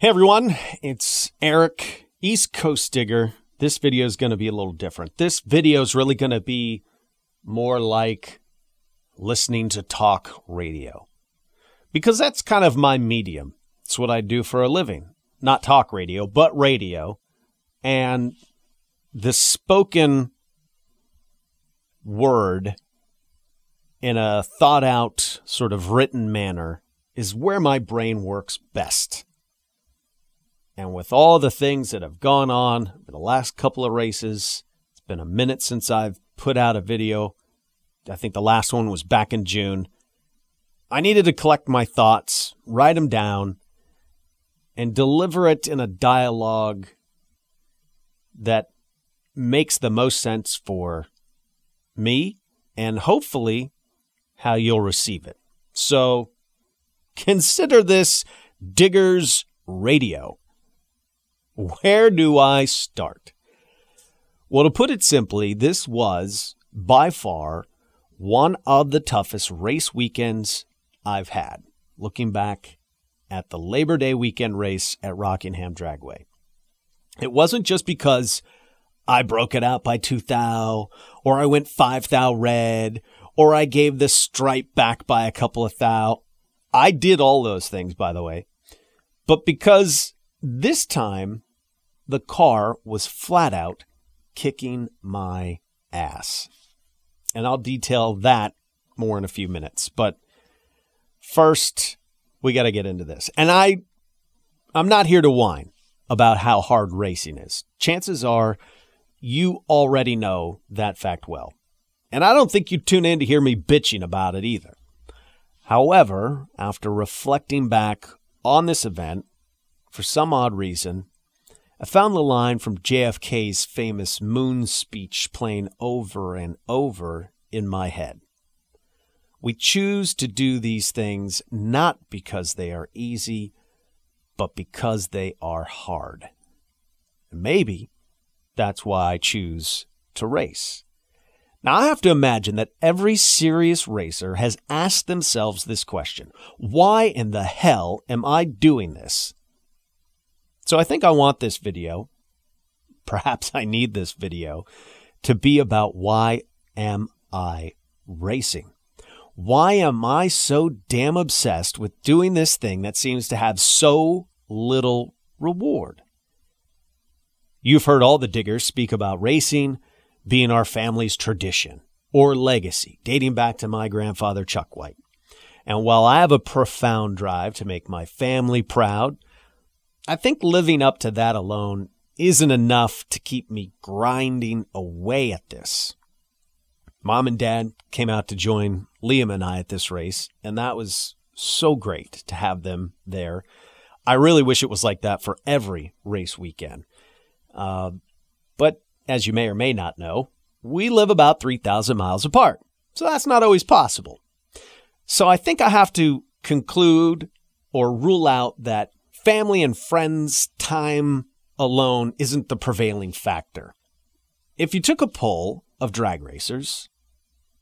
Hey everyone, it's Eric, East Coast Digger. This video is going to be a little different. This video is really going to be more like listening to talk radio. Because that's kind of my medium. It's what I do for a living. Not talk radio, but radio. And the spoken word in a thought out, sort of written manner is where my brain works best. And with all the things that have gone on in the last couple of races, it's been a minute since I've put out a video. I think the last one was back in June. I needed to collect my thoughts, write them down, and deliver it in a dialogue that makes the most sense for me and hopefully how you'll receive it. So consider this Digger's Radio. Where do I start? Well, to put it simply, this was by far one of the toughest race weekends I've had, looking back at the Labor Day weekend race at Rockingham Dragway. It wasn't just because I broke it out by 2 thou, or I went 5 thou red, or I gave the stripe back by a couple of thou. I did all those things, by the way. But because this time the car was flat out kicking my ass. And I'll detail that more in a few minutes. But first, we got to get into this. And I'm not here to whine about how hard racing is. Chances are you already know that fact well. And I don't think you tune in to hear me bitching about it either. However, after reflecting back on this event, for some odd reason, I found the line from JFK's famous moon speech playing over and over in my head. We choose to do these things not because they are easy, but because they are hard. And maybe that's why I choose to race. Now, I have to imagine that every serious racer has asked themselves this question: why in the hell am I doing this? So I think I want this video, perhaps I need this video, to be about why am I racing? Why am I so damn obsessed with doing this thing that seems to have so little reward? You've heard all the diggers speak about racing being our family's tradition or legacy, dating back to my grandfather, Chuck White. And while I have a profound drive to make my family proud, I think living up to that alone isn't enough to keep me grinding away at this. Mom and Dad came out to join Liam and I at this race, and that was so great to have them there. I really wish it was like that for every race weekend. But as you may or may not know, we live about 3,000 miles apart, so that's not always possible. So I think I have to conclude or rule out that family and friends' time alone isn't the prevailing factor. If you took a poll of drag racers,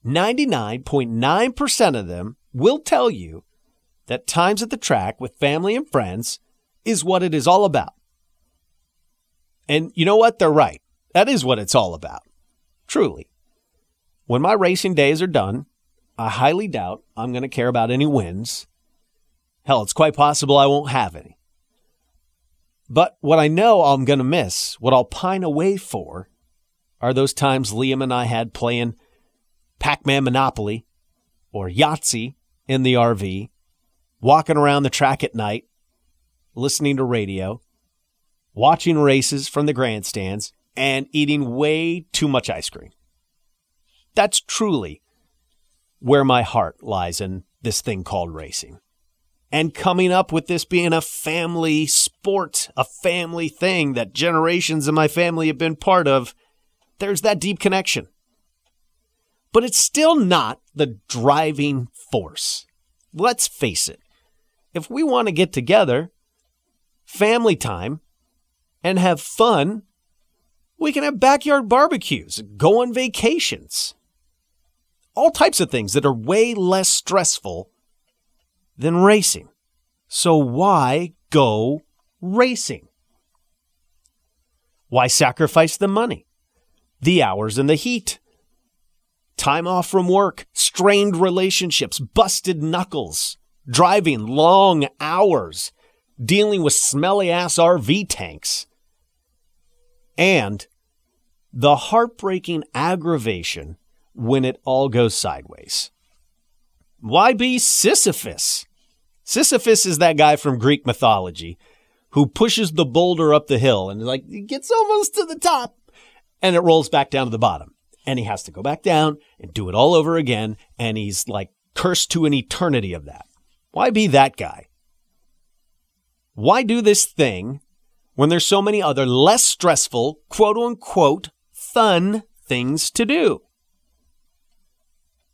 99.9% of them will tell you that times at the track with family and friends is what it is all about. And you know what? They're right. That is what it's all about. Truly. When my racing days are done, I highly doubt I'm going to care about any wins. Hell, it's quite possible I won't have any. But what I know I'm going to miss, what I'll pine away for, are those times Liam and I had playing Pac-Man Monopoly or Yahtzee in the RV, walking around the track at night, listening to radio, watching races from the grandstands, and eating way too much ice cream. That's truly where my heart lies in this thing called racing. And coming up with this being a family sport, a family thing that generations of my family have been part of, there's that deep connection. But it's still not the driving force. Let's face it. If we want to get together, family time, and have fun, we can have backyard barbecues, go on vacations. All types of things that are way less stressful than racing. So why go racing. Why sacrifice the money, the hours and the heat, time off from work, strained relationships, busted knuckles, driving long hours, dealing with smelly-ass RV tanks, and the heartbreaking aggravation when it all goes sideways? Why be Sisyphus? Sisyphus is that guy from Greek mythology who pushes the boulder up the hill and he gets almost to the top and it rolls back down to the bottom. And he has to go back down and do it all over again. And he's cursed to an eternity of that. Why be that guy? Why do this thing when there's so many other less stressful, quote unquote, fun things to do?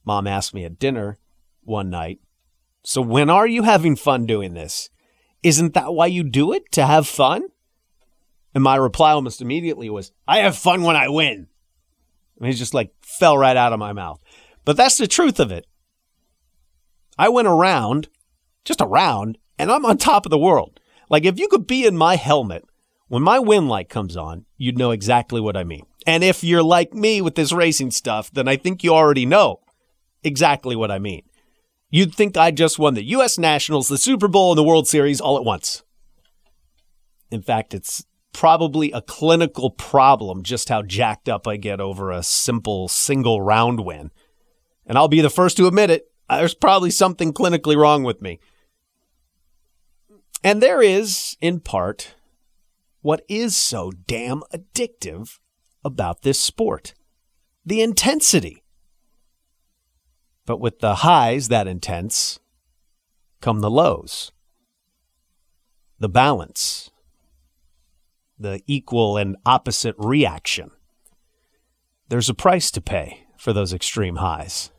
Mom asked me at dinner one night, so when are you having fun doing this? Isn't that why you do it, to have fun? And my reply almost immediately was, I have fun when I win. And it just fell right out of my mouth. But that's the truth of it. I went around, and I'm on top of the world. If you could be in my helmet, when my win light comes on, you'd know exactly what I mean. And if you're like me with this racing stuff, then I think you already know exactly what I mean. You'd think I just won the U.S. Nationals, the Super Bowl, and the World Series all at once. In fact, it's probably a clinical problem just how jacked up I get over a simple single round win. And I'll be the first to admit it. There's probably something clinically wrong with me. And there is, in part, what is so damn addictive about this sport. The intensity. But with the highs that intense come the lows. The balance. The equal and opposite reaction. There's a price to pay for those extreme highs.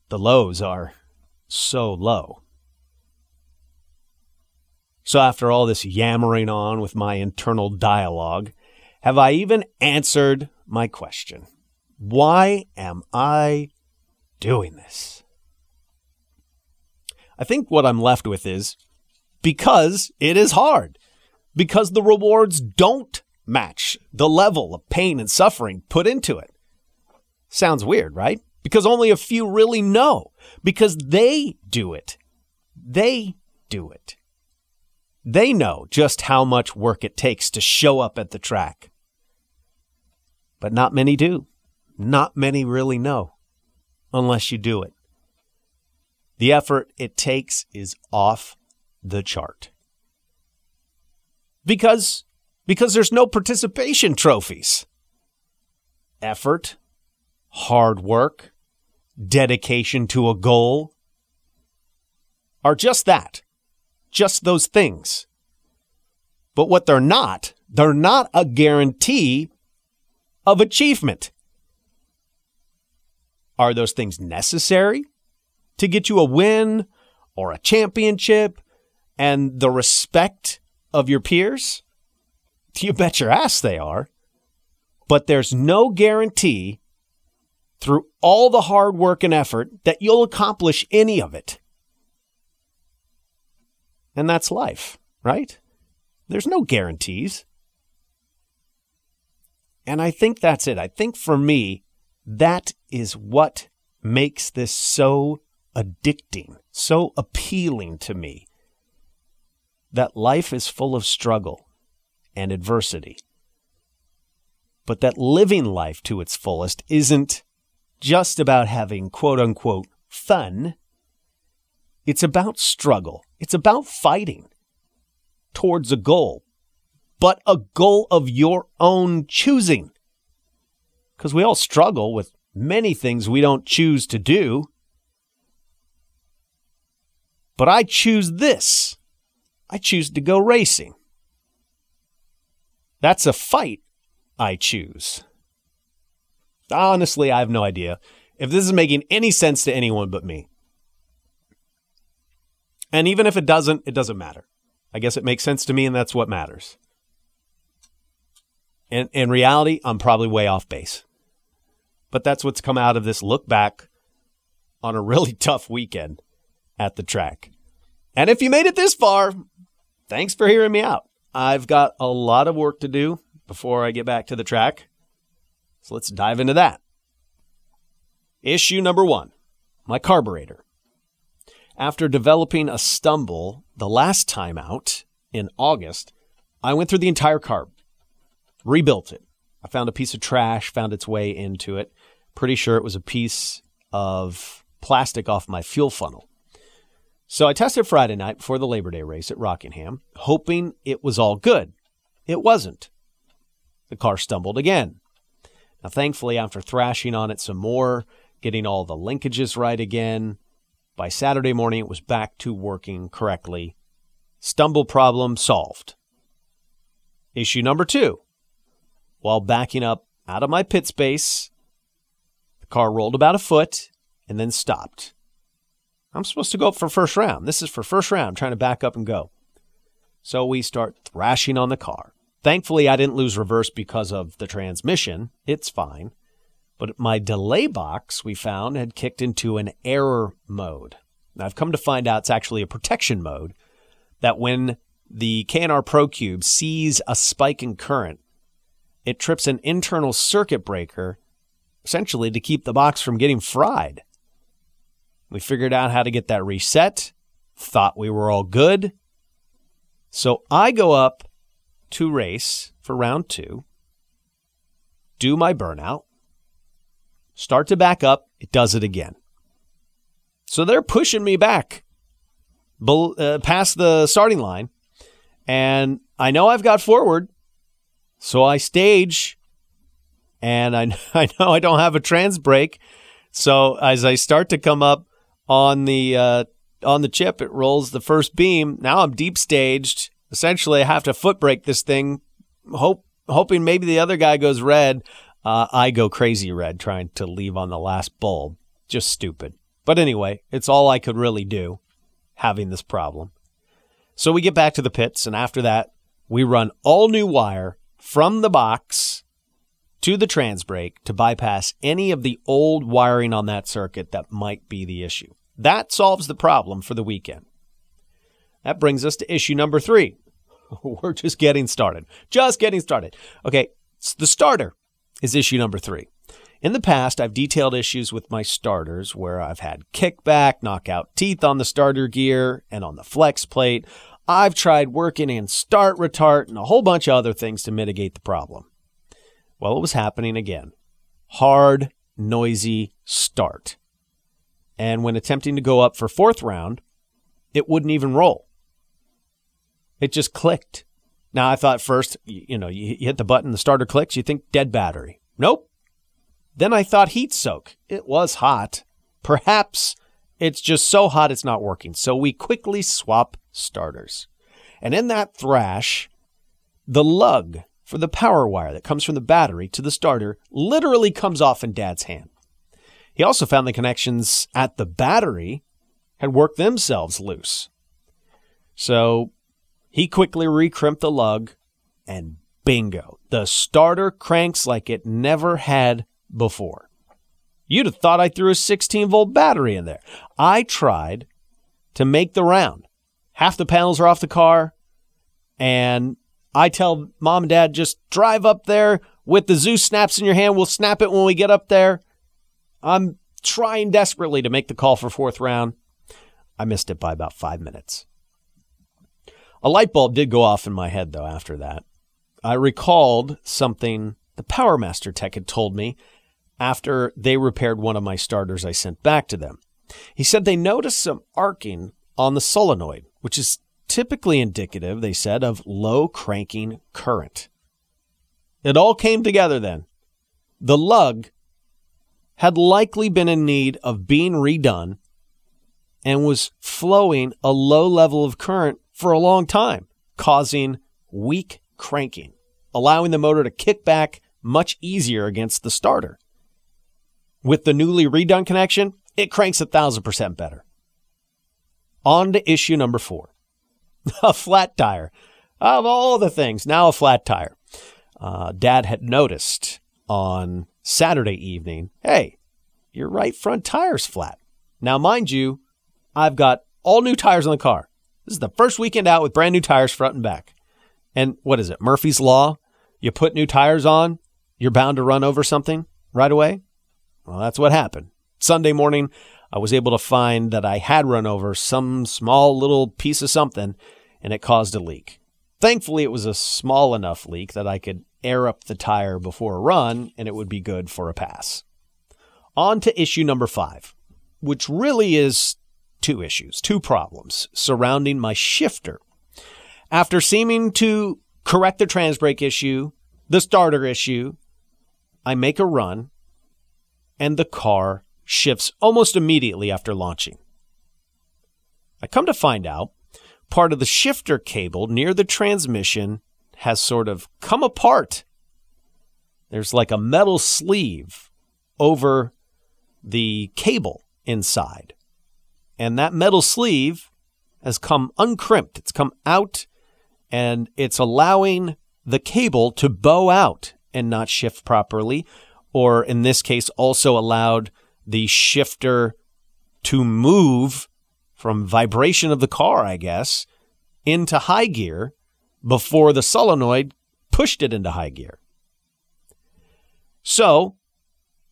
The lows are so low. So after all this yammering on with my internal dialogue, have I even answered my question? Why am I doing this? I think what I'm left with is because it is hard. Because the rewards don't match the level of pain and suffering put into it. Sounds weird, right? Because only a few really know. Because they do it. They do it. They know just how much work it takes to show up at the track. But not many do. Not many really know. Unless you do it. The effort it takes is off the chart. Because there's no participation trophies. Effort, hard work, dedication to a goal are just that. Just those things. But what they're not a guarantee of achievement. Are those things necessary to get you a win or a championship and the respect of your peers? You bet your ass they are. But there's no guarantee through all the hard work and effort that you'll accomplish any of it. And that's life, right? There's no guarantees. And I think that's it. I think for me, that is what makes this so addicting, so appealing to me. That life is full of struggle and adversity. But that living life to its fullest isn't just about having quote-unquote fun. It's about struggle. It's about fighting towards a goal, but a goal of your own choosing. Because we all struggle with many things we don't choose to do. But I choose this. I choose to go racing. That's a fight I choose. Honestly, I have no idea if this is making any sense to anyone but me. And even if it doesn't matter. I guess it makes sense to me, and that's what matters. And in reality, I'm probably way off base. But that's what's come out of this look back on a really tough weekend at the track. And if you made it this far, thanks for hearing me out. I've got a lot of work to do before I get back to the track. So let's dive into that. Issue number 1, my carburetor. After developing a stumble the last time out in August, I went through the entire carb, rebuilt it. I found a piece of trash, found its way into it. Pretty sure it was a piece of plastic off my fuel funnel. So I tested Friday night before the Labor Day race at Rockingham, hoping it was all good. It wasn't. The car stumbled again. Now, thankfully, after thrashing on it some more, getting all the linkages right again, by Saturday morning, it was back to working correctly. Stumble problem solved. Issue number 2. While backing up out of my pit space, the car rolled about a foot and then stopped. I'm supposed to go up for first round. This is for first round, trying to back up and go. So we start thrashing on the car. Thankfully, I didn't lose reverse because of the transmission. It's fine. But my delay box, we found, had kicked into an error mode. Now, I've come to find out it's actually a protection mode, that when the K&R Pro Cube sees a spike in current, it trips an internal circuit breaker, essentially to keep the box from getting fried. We figured out how to get that reset, thought we were all good. So I go up to race for round 2, do my burnout, start to back up, it does it again. So they're pushing me back past the starting line, and I know I've got forward, so I stage, and I know I don't have a trans brake, so as I start to come up on the chip, it rolls the first beam. Now I'm deep staged. Essentially, I have to foot brake this thing, hoping maybe the other guy goes red. I go crazy red trying to leave on the last bulb. Just stupid. But anyway, it's all I could really do, having this problem. So we get back to the pits, and after that, we run all new wire from the box to the trans brake to bypass any of the old wiring on that circuit that might be the issue. That solves the problem for the weekend. That brings us to issue number 3. We're just getting started. Just getting started. Okay, the starter is issue number 3. In the past, I've detailed issues with my starters where I've had kickback, knockout teeth on the starter gear and on the flex plate. I've tried working in start retard and a whole bunch of other things to mitigate the problem. Well, it was happening again. Hard, noisy start. And when attempting to go up for fourth round, it wouldn't even roll. It just clicked. Now, I thought first, you hit the button, the starter clicks, you think dead battery. Nope. Then I thought heat soak. It was hot. Perhaps it's just so hot it's not working. So we quickly swap starters. And in that thrash, the lug for the power wire that comes from the battery to the starter literally comes off in Dad's hand. He also found the connections at the battery had worked themselves loose. So he quickly recrimped the lug, and bingo, the starter cranks like it never had before. You'd have thought I threw a 16-volt battery in there. I tried to make the round. Half the panels are off the car, and I tell Mom and Dad, just drive up there with the Zeus snaps in your hand. We'll snap it when we get up there. I'm trying desperately to make the call for fourth round. I missed it by about 5 minutes. A light bulb did go off in my head, though, after that. I recalled something the Power Master tech had told me after they repaired one of my starters I sent back to them. He said they noticed some arcing on the solenoid, which is typically indicative, they said, of low cranking current. It all came together then. The lug had likely been in need of being redone and was flowing a low level of current for a long time, causing weak cranking, allowing the motor to kick back much easier against the starter. With the newly redone connection, it cranks 1,000% better. On to issue number 4. A flat tire. Of all the things, now a flat tire. Dad had noticed on Saturday evening, hey, your right front tire's flat. Now, mind you, I've got all new tires on the car. This is the first weekend out with brand new tires front and back. And what is it, Murphy's Law? You put new tires on, you're bound to run over something right away? Well, that's what happened. Sunday morning, I was able to find that I had run over some small little piece of something, and it caused a leak. Thankfully, it was a small enough leak that I could air up the tire before a run, and it would be good for a pass. On to issue number 5, which really is two problems surrounding my shifter. After seeming to correct the trans brake issue, the starter issue, I make a run, and the car shifts almost immediately after launching. I come to find out part of the shifter cable near the transmission has sort of come apart. There's like a metal sleeve over the cable inside. And that metal sleeve has come uncrimped. It's come out, and it's allowing the cable to bow out and not shift properly, or in this case also allowed the shifter to move from vibration of the car, I guess, into high gear before the solenoid pushed it into high gear. So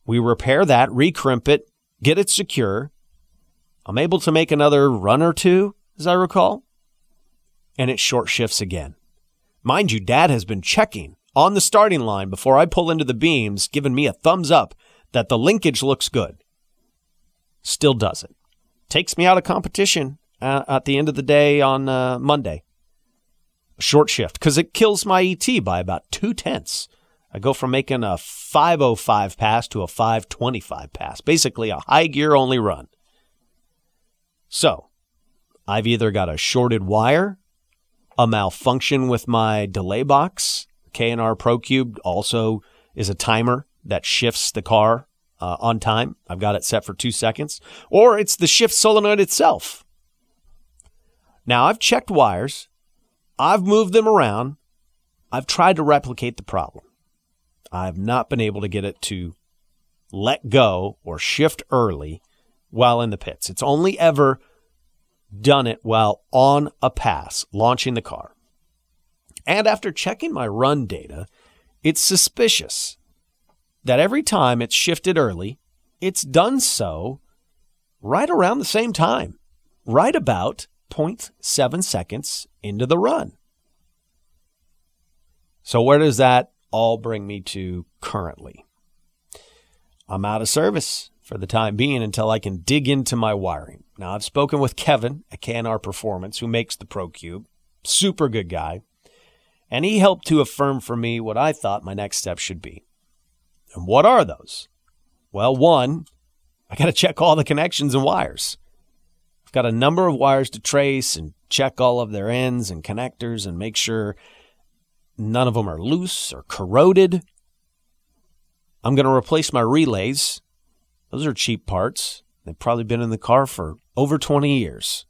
we repair that, recrimp it, get it secure. I'm able to make another run or two, as I recall, and it short shifts again. Mind you, Dad has been checking on the starting line before I pull into the beams, giving me a thumbs up that the linkage looks good. Still doesn't. Takes me out of competition at the end of the day on Monday. Short shift, because it kills my ET by about 0.2. I go from making a 5:05 pass to a 5:25 pass. Basically a high gear only run. So, I've either got a shorted wire, a malfunction with my delay box. K&R Pro Cube also is a timer that shifts the car on time. I've got it set for 2 seconds. Or it's the shift solenoid itself. Now, I've checked wires. I've moved them around. I've tried to replicate the problem. I've not been able to get it to let go or shift early while in the pits. It's only ever done it while on a pass, launching the car. And after checking my run data, it's suspicious that every time it's shifted early, it's done so right around the same time, right about 0.7 seconds into the run. So where does that all bring me to currently? I'm out of service for the time being until I can dig into my wiring. Now, I've spoken with Kevin at K&R Performance, who makes the Pro Cube. Super good guy. And he helped to affirm for me what I thought my next step should be. And what are those? Well, one, I got to check all the connections and wires. I've got a number of wires to trace and check all of their ends and connectors and make sure none of them are loose or corroded. I'm going to replace my relays. Those are cheap parts. They've probably been in the car for over 20 years.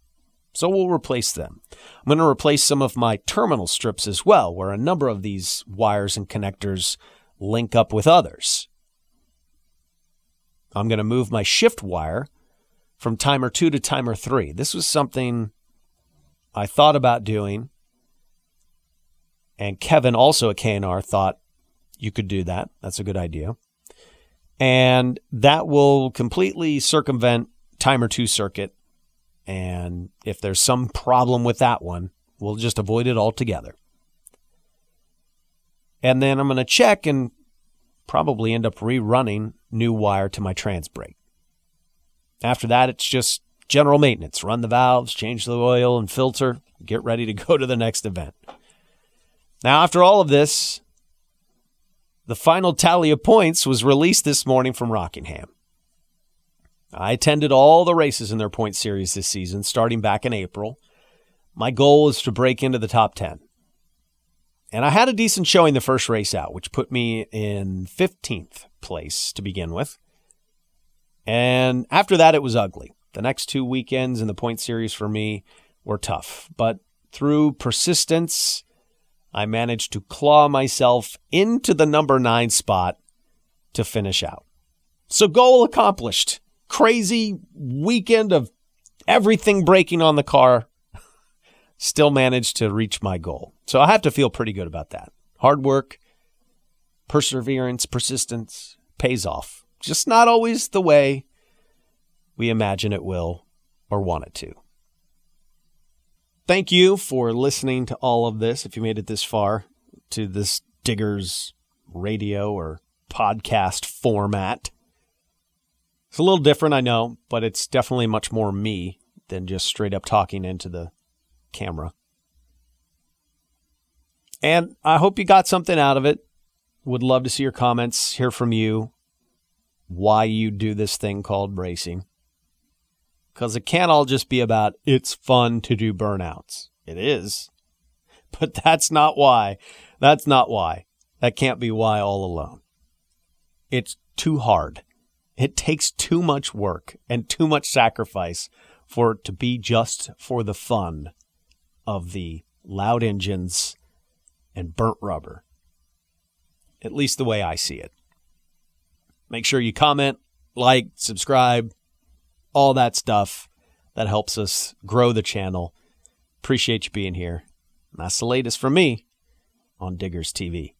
So we'll replace them. I'm going to replace some of my terminal strips as well, where a number of these wires and connectors link up with others. I'm going to move my shift wire from timer 2 to timer 3. This was something I thought about doing, and Kevin, also at K&R, thought you could do that. That's a good idea. And that will completely circumvent timer 2 circuit. And if there's some problem with that one, we'll just avoid it altogether. And then I'm going to check and probably end up rerunning new wire to my trans brake. After that, it's just general maintenance. Run the valves, change the oil and filter, get ready to go to the next event. Now, after all of this, the final tally of points was released this morning from Rockingham. I attended all the races in their point series this season, starting back in April. My goal is to break into the top 10. And I had a decent showing the first race out, which put me in 15th place to begin with. And after that, it was ugly. The next 2 weekends in the point series for me were tough. But through persistence, I managed to claw myself into the number 9 spot to finish out. So goal accomplished. Crazy weekend of everything breaking on the car. still managed to reach my goal. So I have to feel pretty good about that. Hard work, perseverance, persistence pays off. Just not always the way we imagine it will or want it to. Thank you for listening to all of this. If you made it this far to this Diggers radio or podcast format. It's a little different, I know, but it's definitely much more me than just straight up talking into the camera. And I hope you got something out of it. Would love to see your comments, hear from you, why you do this thing called racing. Because it can't all just be about it's fun to do burnouts. It is. But that's not why. That's not why. That can't be why all alone. It's too hard. It takes too much work and too much sacrifice for it to be just for the fun of the loud engines and burnt rubber. At least the way I see it. Make sure you comment, like, subscribe, all that stuff. That helps us grow the channel. Appreciate you being here. That's the latest from me on Diggers TV.